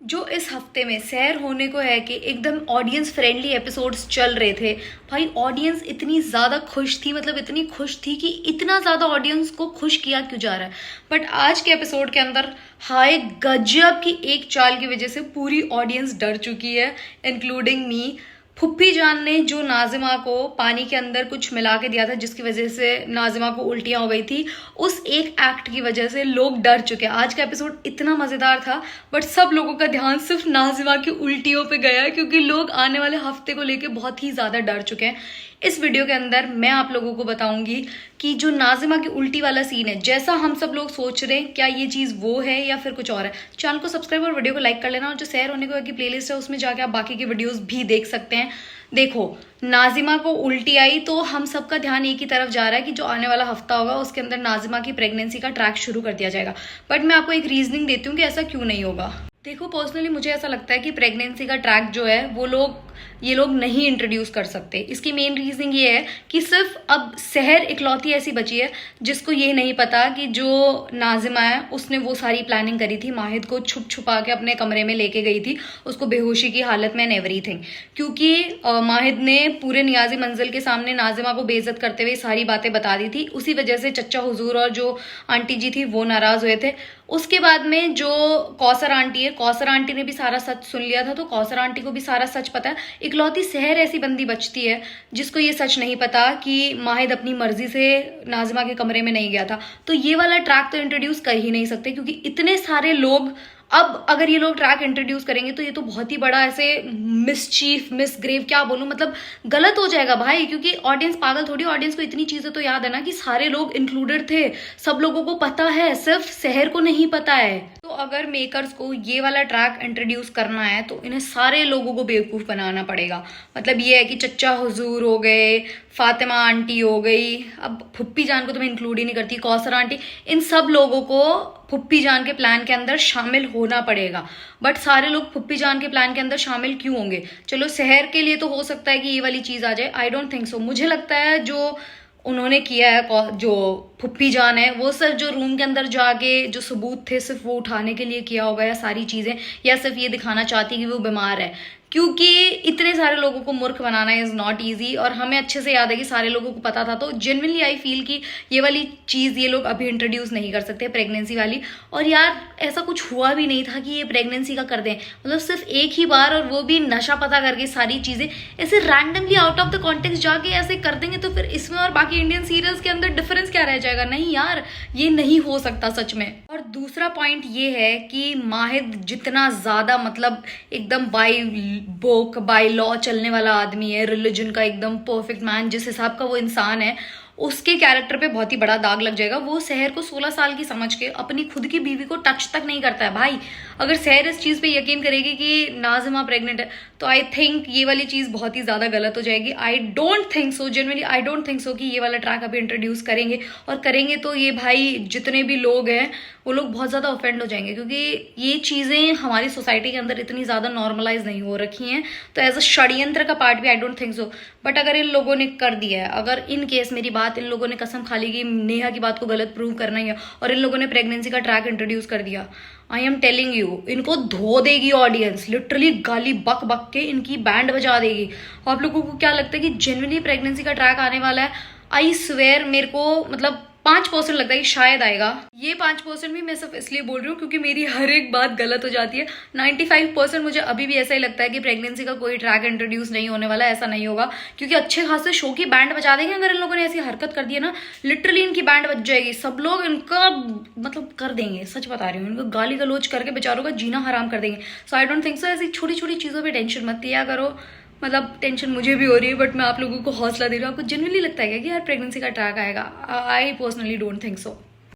जो इस हफ्ते में सैर होने को है कि एकदम ऑडियंस फ्रेंडली एपिसोड्स चल रहे थे। भाई ऑडियंस इतनी ज़्यादा खुश थी, मतलब इतनी खुश थी कि इतना ज़्यादा ऑडियंस को खुश किया क्यों जा रहा है। बट आज के एपिसोड के अंदर हाय गजब की एक चाल की वजह से पूरी ऑडियंस डर चुकी है, इंक्लूडिंग मी। फुप्पी जान ने जो नाजिमा को पानी के अंदर कुछ मिला के दिया था जिसकी वजह से नाजिमा को उल्टियां हो गई थी, उस एक एक्ट की वजह से लोग डर चुके हैं। आज का एपिसोड इतना मजेदार था बट सब लोगों का ध्यान सिर्फ नाजिमा की उल्टियों पे गया क्योंकि लोग आने वाले हफ्ते को लेके बहुत ही ज्यादा डर चुके हैं। इस वीडियो के अंदर मैं आप लोगों को बताऊंगी कि जो नाजिमा की उल्टी वाला सीन है, जैसा हम सब लोग सोच रहे हैं, क्या ये चीज वो है या फिर कुछ और है। चैनल को सब्सक्राइब और वीडियो को लाइक कर लेना, और जो सैर होने को की प्लेलिस्ट है उसमें जाके आप बाकी की वीडियोस भी देख सकते हैं। देखो, नाजिमा को उल्टी आई तो हम सबका ध्यान एक ही तरफ जा रहा है कि जो आने वाला हफ्ता होगा उसके अंदर नाजिमा की प्रेगनेंसी का ट्रैक शुरू कर दिया जाएगा। बट मैं आपको एक रीजनिंग देती हूँ कि ऐसा क्यों नहीं होगा। देखो, पर्सनली मुझे ऐसा लगता है कि प्रेगनेंसी का ट्रैक जो है ये लोग नहीं इंट्रोड्यूस कर सकते। इसकी मेन रीजन ये है कि सिर्फ अब सहर इकलौती ऐसी बची है जिसको ये नहीं पता कि जो नाजिमा है उसने वो सारी प्लानिंग करी थी, माहिद को छुप छुपा के अपने कमरे में लेके गई थी, उसको बेहोशी की हालत में एंड एवरीथिंग। क्योंकि माहिद ने पूरे नियाजी मंजिल के सामने नाजिमा को बेइज्जत करते हुए सारी बातें बता दी थी। उसी वजह से चच्चा हुजूर और जो आंटी जी थी वो नाराज हुए थे। उसके बाद में जो कौसर आंटी है, कौसर आंटी ने भी सारा सच सुन लिया था, तो कौसर आंटी को भी सारा सच पता है। इकलौती सहर ऐसी बंदी बचती है जिसको ये सच नहीं पता कि माहिद अपनी मर्जी से नाजिमा के कमरे में नहीं गया था। तो ये वाला ट्रैक तो इंट्रोड्यूस कर ही नहीं सकते क्योंकि इतने सारे लोग, अब अगर ये लोग ट्रैक इंट्रोड्यूस करेंगे तो ये तो बहुत ही बड़ा ऐसे मिसचीफ, मिसग्रेव क्या बोलूं, मतलब गलत हो जाएगा भाई। क्योंकि ऑडियंस पागल थोड़ी, ऑडियंस को इतनी चीजें तो याद है ना कि सारे लोग इंक्लूडेड थे, सब लोगों को पता है, सिर्फ सहर को नहीं पता है। तो अगर मेकर्स को ये वाला ट्रैक इंट्रोड्यूस करना है तो इन्हें सारे लोगों को बेवकूफ बनाना पड़ेगा। मतलब ये है कि चच्चा हुजूर हो गए, फातिमा आंटी हो गई, अब फुप्पी जान को तो मैं इंक्लूड ही नहीं करती, कौसर आंटी, इन सब लोगों को फुप्पी जान के प्लान के अंदर शामिल होना पड़ेगा। बट सारे लोग फुप्पी जान के प्लान के अंदर शामिल क्यों होंगे? चलो सहर के लिए तो हो सकता है कि ये वाली चीज आ जाए, आई डोंट थिंक सो। मुझे लगता है जो उन्होंने किया है, जो फुप्पी जान है, वो सिर्फ जो रूम के अंदर जाके जो सबूत थे सिर्फ वो उठाने के लिए किया होगा या सारी चीजें, या सिर्फ ये दिखाना चाहती है कि वो बीमार है। क्योंकि इतने सारे लोगों को मूर्ख बनाना इज नॉट ईजी, और हमें अच्छे से याद है कि सारे लोगों को पता था। तो जेन्युइनली आई फील कि ये वाली चीज ये लोग अभी इंट्रोड्यूस नहीं कर सकते, प्रेगनेंसी वाली। और यार ऐसा कुछ हुआ भी नहीं था कि ये प्रेगनेंसी का कर दें, मतलब सिर्फ एक ही बार, और वो भी नशा पता करके सारी चीजें ऐसे randomly out of the context जाके ऐसे कर देंगे। तो फिर इसमें और बाकी इंडियन सीरियल्स के अंदर डिफरेंस क्या रह जाएगा? नहीं यार, ये नहीं हो सकता सच में। और दूसरा पॉइंट ये है कि माहिद जितना ज्यादा, मतलब एकदम बाय लॉ चलने वाला आदमी है, रिलीजन का एकदम परफेक्ट मैन, जिस हिसाब का वो इंसान है, उसके कैरेक्टर पे बहुत ही बड़ा दाग लग जाएगा। वो सहर को 16 साल की समझ के अपनी खुद की बीवी को टच तक नहीं करता है भाई। अगर सहर इस चीज पे यकीन करेगी कि नाजिमा प्रेग्नेंट है तो आई थिंक ये वाली चीज बहुत ही ज्यादा गलत हो जाएगी। I don't think so, genuinely I don't think so कि ये वाला ट्रैक अभी इंट्रोड्यूस करेंगे, और करेंगे तो ये भाई जितने भी लोग हैं वो लोग बहुत ज्यादा ऑफेंड हो जाएंगे, क्योंकि ये चीजें हमारी सोसाइटी के अंदर इतनी ज्यादा नॉर्मलाइज नहीं हो रखी हैं। तो एज अ षड्यंत्र का पार्ट भी I don't think so. But अगर इन लोगों ने कर दिया है, अगर इन केस मेरी बात, इन लोगों ने कसम खा ली कि नेहा की बात को गलत प्रूव करना ही है, और इन लोगों ने प्रेगनेंसी का ट्रैक इंट्रोड्यूस कर दिया, आई एम टेलिंग यू, इनको धो देगी ऑडियंस, लिटरली गाली बक बक के इनकी बैंड बजा देगी। आप लोगों को क्या लगता है कि जेन्युइनली प्रेगनेंसी का ट्रैक आने वाला है? आई स्वेयर, मेरे को मतलब 5% लगता है कि शायद आएगा। ये 5% भी मैं सिर्फ इसलिए बोल रही हूँ क्योंकि मेरी हर एक बात गलत हो जाती है। 95% मुझे अभी भी ऐसा ही लगता है कि प्रेगनेंसी का कोई ट्रैक इंट्रोड्यूस नहीं होने वाला, ऐसा नहीं होगा। क्योंकि अच्छे खासे शो की बैंड बजा देंगे अगर इन लोगों ने ऐसी हरकत कर दी है ना, लिटरली इनकी बैंड बज जाएगी। सब लोग इनका मतलब कर देंगे, सच बता रही हूँ, इनको गाली गलौज करके बेचारों का जीना हराम कर देंगे। सो आई डोंट थिंक सो। ऐसी छोटी छोटी चीजों पर टेंशन मत लिया करो, मतलब टेंशन मुझे भी हो रही है बट मैं आप लोगों को हौसला दे रही हूँ। आपको जेन्युइनली लगता है क्या कि यार प्रेगनेंसी का ट्रैक आएगा? I personally don't think so.